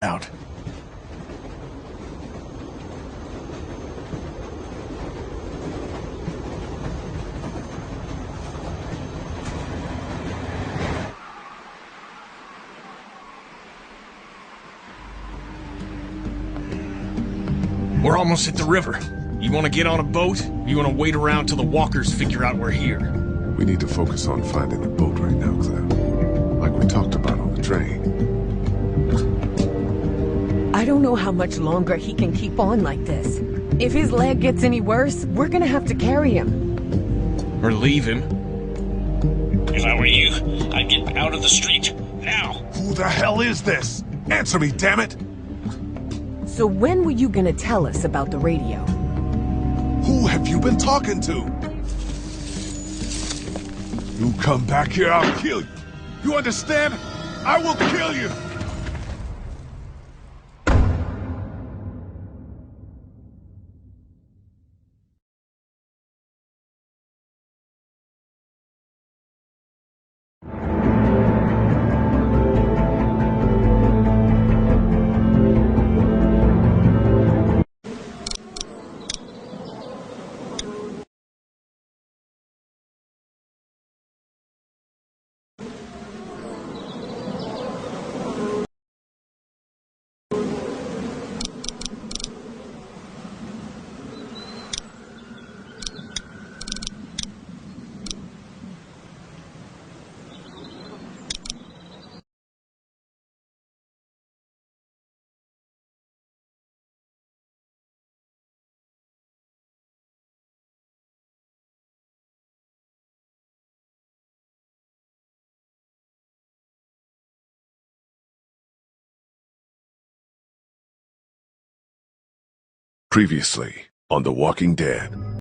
out. We're almost at the river. You want to get on a boat? Or you want to wait around till the walkers figure out we're here? We need to focus on finding the boat right now, Claire. Like we talked about on the train. I don't know how much longer he can keep on like this. If his leg gets any worse, we're gonna have to carry him. Or leave him. If I were you, I'd get out of the street, now! Who the hell is this? Answer me, damn it! So when were you gonna tell us about the radio? Who have you been talking to? You come back here, I'll kill you. You understand? I will kill you! Previously on The Walking Dead.